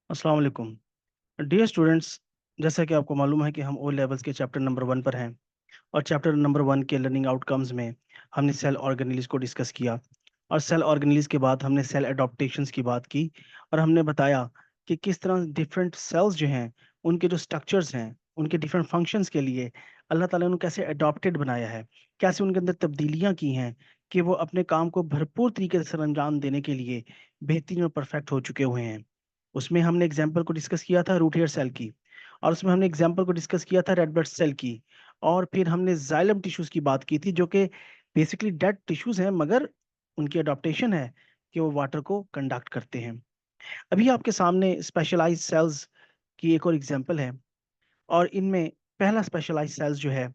अस्सलाम वालेकुम dear students. जैसा कि आपको मालूम है कि हम ओ लेवल्स के चैप्टर नंबर 1 पर हैं और चैप्टर नंबर 1 के लर्निंग आउटकम्स में हमने सेल ऑर्गेनेल्स को डिस्कस किया और सेल ऑर्गेनेल्स के बाद हमने सेल एडॉप्टेशंस की बात की और हमने बताया कि किस तरह डिफरेंट सेल्स जो हैं उनके जो स्ट्रक्चर्स हैं उनके डिफरेंट फंक्शंस के लिए अल्लाह ताला ने उन्हें कैसे अडॉप्टेड बनाया है, कैसे उनके अंदर तब्दीलियां की हैं कि वो अपने काम को भरपूर तरीके से सरअंजाम देने के लिए बेहतरीन और परफेक्ट हो चुके हुए हैं। उसमें हमने एग्जाम्पल को डिस्कस किया था रूट हेयर सेल की, और उसमें हमने एग्जाम्पल को डिस्कस किया था रेड ब्लड सेल की, और फिर हमने जाइलम टिश्यूज की बात की थी जो कि बेसिकली डेड टिश्यूज हैं मगर उनकी अडॉप्टेशन है कि वो वाटर को कंडक्ट करते हैं। अभी आपके सामने स्पेशलाइज्ड सेल्स की एक और एग्जाम्पल है, और इनमें पहला स्पेशलाइज्ड सेल्स जो है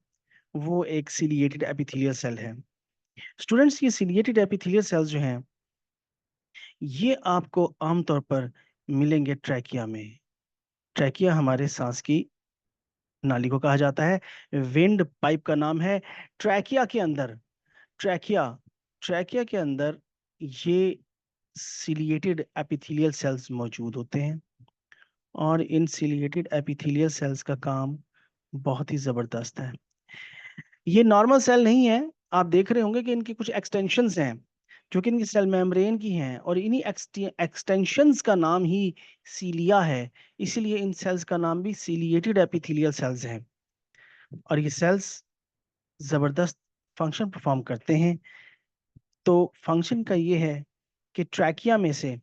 वो एक सिलिएटेड एपिथेलियल सेल है। स्टूडेंट्स, ये सिलिएटेड एपिथेलियल सेल्स जो हैं ये आपको आमतौर पर मिलेंगे ट्रैकिया में। ट्रैकिया हमारे सांस की नाली को कहा जाता है। विंड पाइप का नाम है। ट्रैकिया के अंदर ट्रैकिया ट्रैकिया के अंदर ये सिलिएटेड एपिथेलियल सेल्स मौजूद होते हैं, और इन सिलिएटेड एपिथेलियल सेल्स का काम बहुत ही जबरदस्त है। ये नॉर्मल सेल नहीं है। आप देख रहे होंगे कि इनकी कुछ एक्सटेंशंस हैं जो कि इनकी सेल मेम्ब्रेन की हैं, और इन्हीं एक्सटेंशंस का नाम ही सीलिया है। इसीलिए इन सेल्स का नाम भी सिलिएटेड एपिथेलियल सेल्स है। और ये सेल्स जबरदस्त फंक्शन परफॉर्म करते हैं। तो फंक्शन का ये है कि ट्रैकिया में से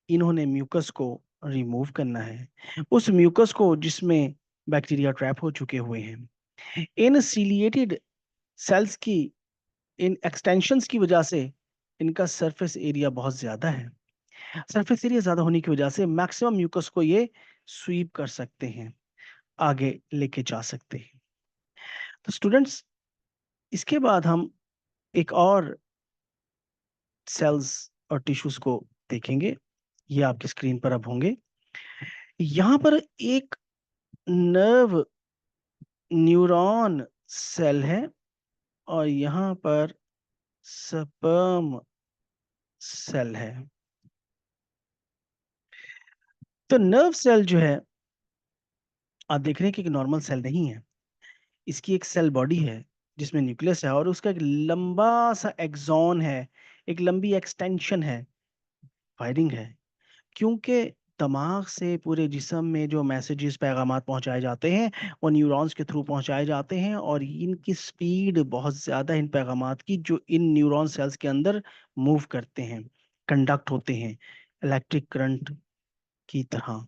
इन्होंने म्यूकस को रिमूव करना है, उस म्यूकस को जिसमें बैक्टीरिया ट्रैप हो चुके हुए हैं। इन सीलिएटेड सेल्स की इन एक्सटेंशंस की वजह से इनका सरफेस एरिया बहुत ज्यादा है। सरफेस एरिया ज्यादा होने की वजह से मैक्सिमम म्यूकस को ये स्वीप कर सकते हैं, आगे लेके जा सकते हैं। तो स्टूडेंट्स, इसके बाद हम एक और सेल्स और टिश्यूज को देखेंगे। ये आपकी स्क्रीन पर अब होंगे। यहाँ पर एक नर्व न्यूरॉन सेल है, और यहाँ पर स्पर्म सेल है। तो नर्व सेल जो है, आप देख रहे हैं कि एक नॉर्मल सेल नहीं है। इसकी एक सेल बॉडी है जिसमें न्यूक्लियस है, और उसका एक लंबा सा एक्सॉन है, एक लंबी एक्सटेंशन है, फायरिंग है। क्योंकि दिमाग से पूरे जिस्म में जो मैसेजेस पैगामात पहुंचाए जाते हैं वो न्यूरॉन्स के थ्रू पहुंचाए जाते हैं, और इनकी स्पीड बहुत ज़्यादा इन पैगामात की जो इन न्यूरॉन सेल्स के अंदर मूव करते हैं, कंडक्ट होते हैं इलेक्ट्रिक करंट की तरह।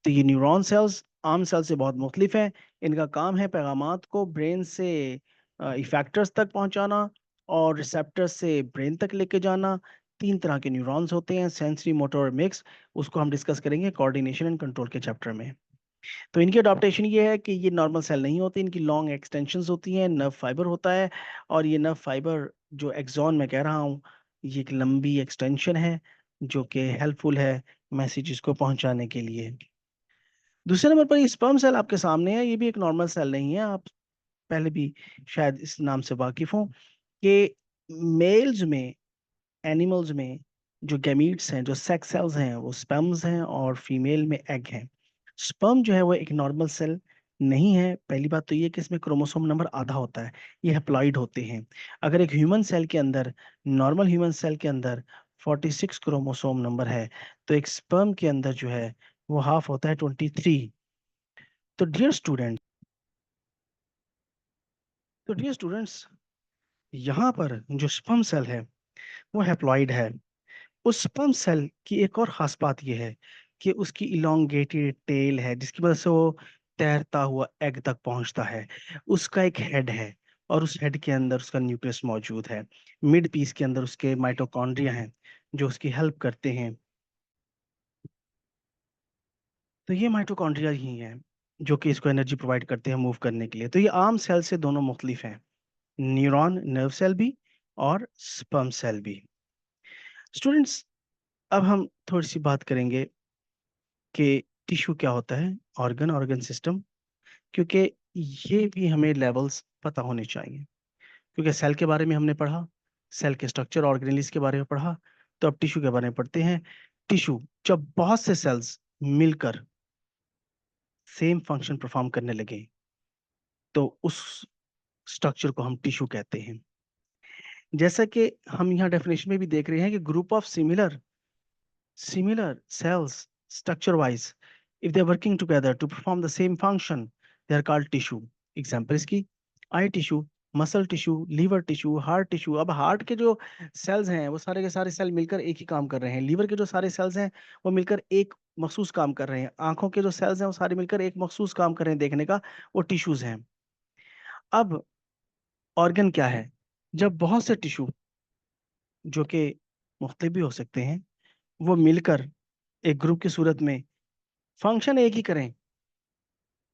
तो ये न्यूरॉन सेल्स आम सेल से बहुत मुख्तलिफ हैं। इनका काम है पैगामात को ब्रेन से इफेक्टर्स तक पहुंचाना और रिसेप्टर्स से ब्रेन तक लेके जाना। 3 तरह के न्यूरॉन्स होते हैं, सेंसरी, मोटर और मिक्स। उसको हम डिस्कस करेंगे कोऑर्डिनेशन एंड कंट्रोल के चैप्टर में। तो इनकी अडॉप्टेशन ये है कि ये नॉर्मल सेल नहीं होती, इनकी लॉन्ग एक्सटेंशंस होती हैं, नर्व फाइबर होता है। और ये नर्व फाइबर जो एक्सॉन मैं कह रहा हूँ, ये एक लंबी एक्सटेंशन है जो कि हेल्पफुल है मैसेजेस को पहुंचाने के लिए। दूसरे नंबर पर ये स्पर्म सेल आपके सामने है। ये भी एक नॉर्मल सेल नहीं है। आप पहले भी शायद इस नाम से वाकिफ हों कि मेल्स में, एनिमल्स में जो गैमीट्स हैं, जो सेक्स सेल्स हैं, वो स्पर्म्स हैं, और फीमेल में एग हैं। स्पर्म जो है वो एक नॉर्मल सेल नहीं है। पहली बात तो ये कि इसमें क्रोमोसोम नंबर आधा होता है, ये हैप्लॉइड होते हैं। अगर एक ह्यूमन सेल के अंदर, नॉर्मल ह्यूमन सेल के अंदर 46 क्रोमोसोम नंबर है, तो एक स्पर्म के अंदर जो है वो हाफ होता है 23। तो डियर स्टूडेंट तो डियर स्टूडेंट्स, यहाँ पर जो स्पर्म सेल है वो हैप्लॉइड है। उस स्पर्म सेल की एक और खास बात यह है कि उसकी इलोंगेटेड टेल है जिसकी वजह से वो तैरता हुआ एग तक पहुंचता है। उसका एक हेड है, और उस हेड के अंदर उसका न्यूक्लियस मौजूद है। मिड पीस के अंदर उसके माइटोकॉन्ड्रिया हैं जो उसकी हेल्प करते हैं। तो ये माइटोकॉन्ड्रिया ही हैं जो कि इसको एनर्जी प्रोवाइड करते हैं मूव करने के लिए। तो ये आम सेल से दोनों मुख्तलिफ हैं, न्यूरॉन नर्व सेल भी और स्पर्म सेल भी। स्टूडेंट्स, अब हम थोड़ी सी बात करेंगे कि टिश्यू क्या होता है, ऑर्गन, ऑर्गन सिस्टम। क्योंकि ये भी हमें लेवल्स पता होने चाहिए। क्योंकि सेल के बारे में हमने पढ़ा, सेल के स्ट्रक्चर ऑर्गेनेल्स के बारे में पढ़ा, तो अब टिश्यू के बारे में पढ़ते हैं। टिश्यू, जब बहुत से सेल्स मिलकर सेम फंक्शन परफॉर्म करने लगे तो उस स्ट्रक्चर को हम टिश्यू कहते हैं। जैसा कि हम यहाँ डेफिनेशन में भी देख रहे हैं कि group of similar cells structure wise, if they are working together to perform the same function, they are called tissue. Example इसकी eye tissue, muscle tissue, liver tissue, heart tissue. अब हार्ट के जो सेल्स हैं वो सारे के सारे cell मिलकर एक ही काम कर रहे हैं। लीवर के जो सारे सेल्स हैं वो मिलकर एक मखसूस काम कर रहे हैं। आंखों के जो सेल्स हैं वो सारे मिलकर एक मखसूस काम कर रहे हैं देखने का, वो टिश्यूज हैं। अब ऑर्गन क्या है? जब बहुत से टिश्यू जो कि मुख्तलिफ भी हो सकते हैं वो मिलकर एक ग्रुप की सूरत में फंक्शन एक ही करें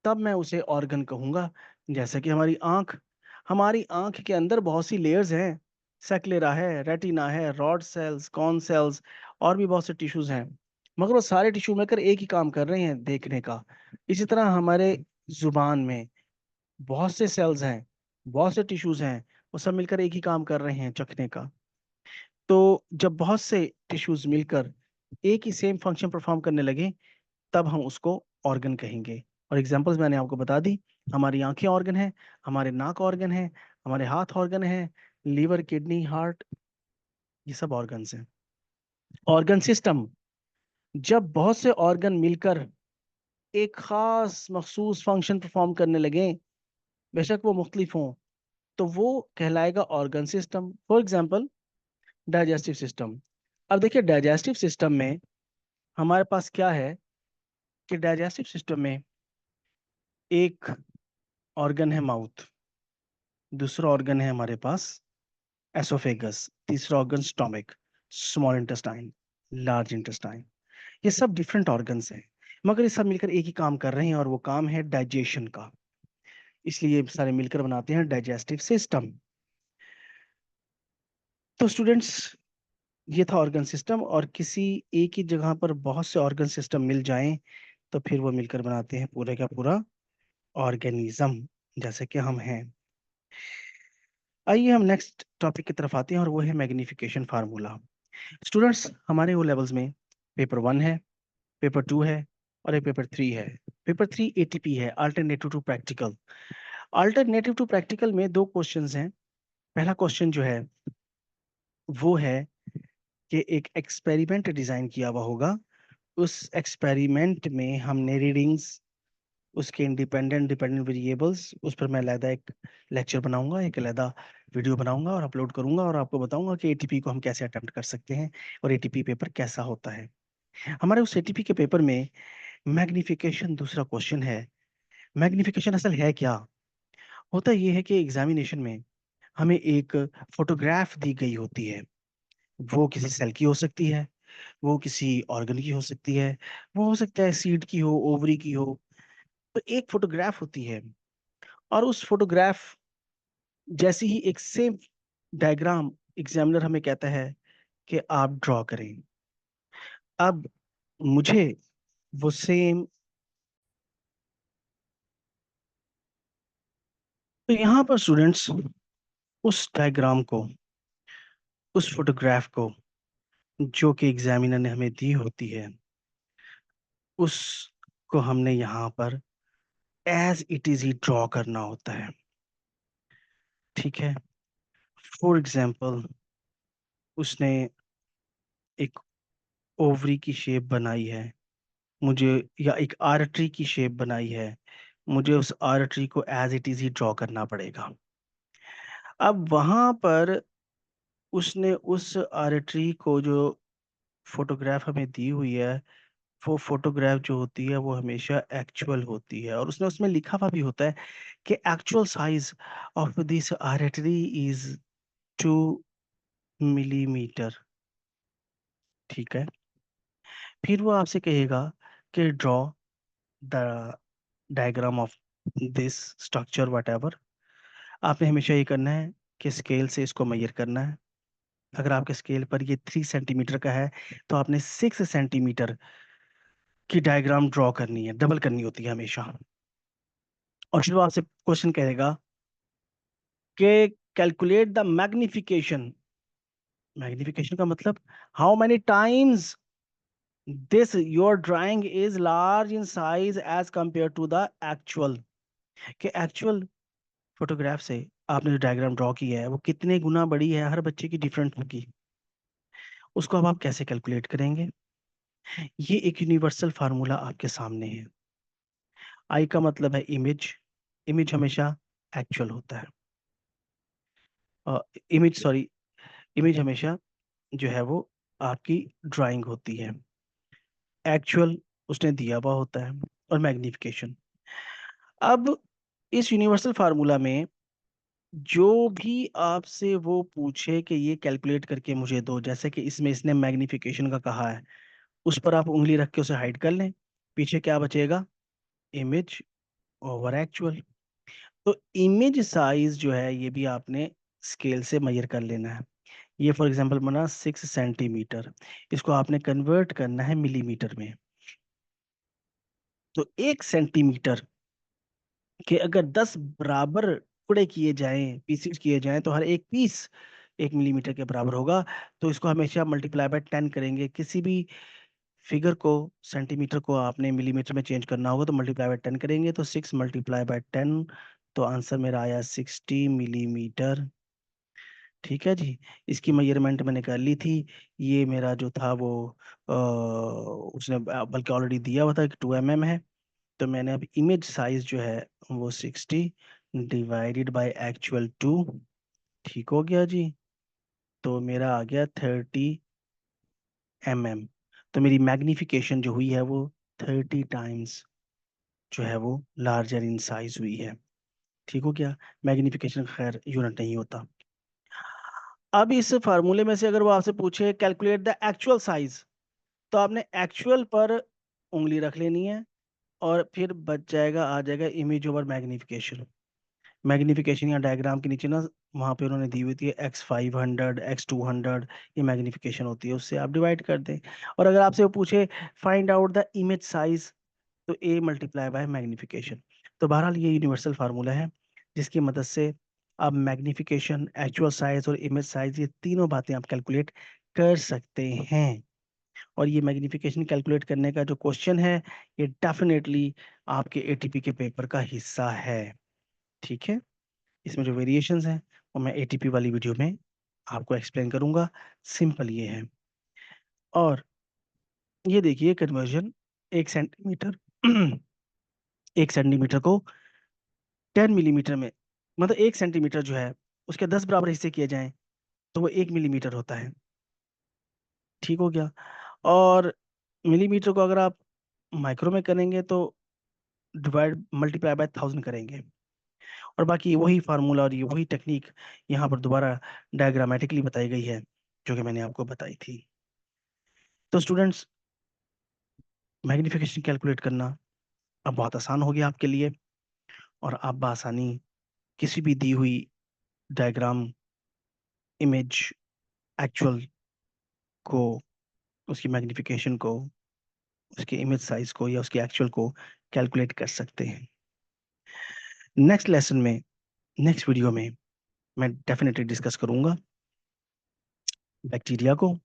तब मैं उसे ऑर्गन कहूंगा। जैसे कि हमारी आंख के अंदर बहुत सी लेयर्स हैं। सेक्लेरा है, रेटिना है, रॉड सेल्स, कॉन सेल्स, और भी बहुत से टिश्यूज हैं, मगर वो सारे टिश्यू मिलकर एक ही काम कर रहे हैं देखने का। इसी तरह हमारे जुबान में बहुत से सेल्स हैं, बहुत से टिश्यूज हैं, वो सब मिलकर एक ही काम कर रहे हैं चखने का। तो जब बहुत से टिश्यूज मिलकर एक ही सेम फंक्शन परफॉर्म करने लगे तब हम उसको ऑर्गन कहेंगे। और एग्जांपल्स मैंने आपको बता दी। हमारी आंखें ऑर्गन है, हमारे नाक ऑर्गन है, हमारे हाथ ऑर्गन है, लीवर, किडनी, हार्ट, ये सब ऑर्गन्स हैं। ऑर्गन सिस्टम, जब बहुत से ऑर्गन मिलकर एक खास मखसूस फंक्शन परफॉर्म करने लगे, बेशक वो मुख्तलिफ हों, तो वो कहलाएगा organ system. For example digestive system. अब देखिए डाइजेस्टिव सिस्टम में हमारे पास क्या है कि डाइजेस्टिव सिस्टम में एक ऑर्गन है माउथ, दूसरा ऑर्गन है हमारे पास एसोफेगस, तीसरा organ stomach, small intestine, large intestine. ये सब डिफरेंट ऑर्गन्स हैं, मगर ये सब मिलकर एक ही काम कर रहे हैं और वो काम है डाइजेशन का। इसलिए ये सारे मिलकर बनाते हैं डाइजेस्टिव सिस्टम। तो स्टूडेंट्स, ये था ऑर्गन सिस्टम। और किसी एक ही जगह पर बहुत से ऑर्गन सिस्टम मिल जाएं तो फिर वो मिलकर बनाते हैं पूरे का पूरा ऑर्गेनिज्म, जैसे कि हम हैं। आइए हम नेक्स्ट टॉपिक की तरफ आते हैं और वो है मैग्निफिकेशन फार्मूला। स्टूडेंट्स, हमारे वो लेवल्स में पेपर 1 है, पेपर 2 है, और एक पेपर 3 है। पेपर 3 एटीपी है, alternative to practical. Alternative to practical में दो क्वेश्चंस हैं। पहला क्वेश्चन जो है वो है कि एक एक्सपेरिमेंट डिजाइन किया हुआ होगा, उस एक्सपेरिमेंट में हमने रीडिंग्स, उसके इंडिपेंडेंट डिपेंडेंट वेरिएबल्स, उस पर मैं अलहदा एक लेक्चर बनाऊंगा, एक अलहदा वीडियो बनाऊंगा और अपलोड करूंगा और आपको बताऊंगा कि एटीपी को हम कैसे अटेम्प्ट कर सकते हैं और एटीपी पेपर कैसा होता है। हमारे उस एटीपी के पेपर में मैग्निफिकेशन दूसरा क्वेश्चन है। मैग्निफिकेशन असल है क्या? होता ये है कि एग्जामिनेशन में हमें एक फोटोग्राफ दी गई होती है। वो किसी सेल की हो सकती है, वो किसी ऑर्गन की हो सकती है, वो हो सकता है सीड की हो, ओवरी की हो। तो एक फोटोग्राफ होती है और उस फोटोग्राफ जैसी ही एक सेम डायग्राम एग्जामिनर हमें कहता है कि आप ड्रॉ करें। अब मुझे वो सेम, तो यहाँ पर स्टूडेंट्स उस डायग्राम को, उस फोटोग्राफ को जो कि एग्जामिनर ने हमें दी होती है, उसको हमने यहाँ पर एज इट इज ही ड्रॉ करना होता है। ठीक है। फॉर एग्जाम्पल, उसने एक ओवरी की शेप बनाई है मुझे, या एक आर्टरी की शेप बनाई है, मुझे उस आर्टरी को एज इट इज ही ड्रॉ करना पड़ेगा। अब वहां पर उसने उस आर्टरी को, जो फोटोग्राफ हमें दी हुई है, वो फोटोग्राफ जो होती है वो हमेशा एक्चुअल होती है और उसने उसमें लिखा हुआ भी होता है कि actual size of this artery is 2 millimetre. ठीक है। फिर वो आपसे कहेगा कि draw the diagram of this structure what ever. आपने हमेशा ये करना है कि स्केल से इसको मेजर करना है। अगर आपके स्केल पर ये 3 सेंटीमीटर का है तो आपने 6 सेंटीमीटर की डायग्राम ड्रॉ करनी है, डबल करनी होती है हमेशा। और फिर वो आपसे क्वेश्चन कहेगा कि कैलकुलेट द मैग्निफिकेशन। मैग्निफिकेशन का मतलब how many times this your drawing is large in size as compare to the actual, कि एक्चुअल फोटोग्राफ से आपने जो डायग्राम ड्रॉ किया है वो कितने गुना बड़ी है, हर बच्चे की डिफरेंट होगी। उसको अब आप कैसे कैलकुलेट करेंगे? ये एक यूनिवर्सल फार्मूला आपके सामने है। आई का मतलब है इमेज, इमेज हमेशा एक्चुअल होता है, इमेज सॉरी, इमेज हमेशा जो है वो आपकी ड्राइंग होती है, एक्चुअल उसने दिया हुआ होता है, और मैग्निफिकेशन। अब इस यूनिवर्सल फार्मूला में जो भी आपसे वो पूछे कि ये कैलकुलेट करके मुझे दो, जैसे कि इसमें इसने मैग्निफिकेशन का कहा है, उस पर आप उंगली रख के उसे हाइड कर लें, पीछे क्या बचेगा? Image over actual. तो इमेज साइज जो है ये भी आपने स्केल से मेजर कर लेना है। ये फॉर एग्जांपल बना 6 सेंटीमीटर, इसको आपने कन्वर्ट करना है मिलीमीटर में। तो 1 सेंटीमीटर के अगर 10 बराबर टुकड़े किए जाएं, पीसेस किए जाएं, तो हर एक पीस 1 मिलीमीटर के बराबर होगा। तो इसको हमेशा मल्टीप्लाई बाय 10 करेंगे। किसी भी फिगर को, सेंटीमीटर को आपने मिलीमीटर में चेंज करना होगा तो मल्टीप्लाई बाय 10 करेंगे। तो 6 × 10, तो आंसर मेरा आया 60 मिलीमीटर। ठीक है जी। इसकी मेजरमेंट मैंने कर ली थी। ये मेरा जो था वो उसने बल्कि ऑलरेडी दिया हुआ था कि 2 mm है। तो मैंने अब इमेज साइज जो है वो 60 डिवाइडेड बाय एक्चुअल 2, ठीक हो गया जी। तो मेरा आ गया 30 mm। तो मेरी मैग्निफिकेशन जो हुई है वो 30 टाइम्स जो है वो लार्जर इन साइज हुई है। ठीक हो गया। मैग्निफिकेशन खैर यूनिट नहीं होता। अब इस फार्मूले में से अगर वो आपसे पूछे कैलकुलेट द एक्चुअल साइज, तो आपने एक्चुअल पर उंगली रख लेनी है, और फिर बच जाएगा, आ जाएगा इमेज ओवर मैग्निफिकेशन। मैग्निफिकेशन या डायग्राम के नीचे ना वहाँ पे उन्होंने दी हुई थी X500 X200, ये मैग्निफिकेशन होती है, उससे आप डिवाइड कर दें। और अगर आपसे वो पूछे find out the image size, तो A मल्टीप्लाई बाय मैग्निफिकेशन। तो बहरहाल ये यूनिवर्सल फार्मूला है जिसकी मदद से आप मैग्निफिकेशन, एक्चुअल साइज और इमेज साइज, ये तीनों बातें आप कैलकुलेट कर सकते हैं। और ये मैग्निफिकेशन कैलकुलेट करने का जो क्वेश्चन है, ये डेफिनेटली आपके एटीपी के पेपर का हिस्सा है। ठीक है। इसमें जो वेरिएशंस हैं वो मैं एटीपी वाली वीडियो में आपको एक्सप्लेन करूंगा। सिंपल ये है। और ये देखिए कन्वर्जन, 1 सेंटीमीटर 1 सेंटीमीटर को 10 मिलीमीटर में, मतलब 1 सेंटीमीटर जो है उसके 10 बराबर हिस्से किए जाएं तो वो 1 मिलीमीटर होता है। ठीक हो गया। और मिलीमीटर को अगर आप माइक्रो में करेंगे तो डिवाइड मल्टीप्लाई बाय 1000 करेंगे। और बाकी वही फार्मूला और ये वही टेक्निक यहाँ पर दोबारा डायग्रामेटिकली बताई गई है जो कि मैंने आपको बताई थी। तो स्टूडेंट्स, मैग्निफिकेशन कैलकुलेट करना अब बहुत आसान हो गया आपके लिए, और आप बआसानी किसी भी दी हुई डायग्राम, इमेज, एक्चुअल को, उसकी मैग्निफिकेशन को, उसके इमेज साइज को या उसके एक्चुअल को कैलकुलेट कर सकते हैं। नेक्स्ट लेसन में, नेक्स्ट वीडियो में मैं डेफिनेटली डिस्कस करूंगा बैक्टीरिया को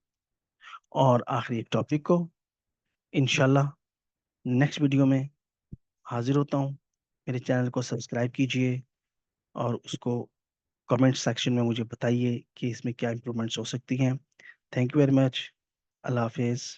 और आखिरी एक टॉपिक को। इंशाल्लाह नेक्स्ट वीडियो में हाजिर होता हूँ। मेरे चैनल को सब्सक्राइब कीजिए और उसको कमेंट सेक्शन में मुझे बताइए कि इसमें क्या इम्प्रूवमेंट्स हो सकती हैं। Thank you very much. अल्लाह हाफिज़।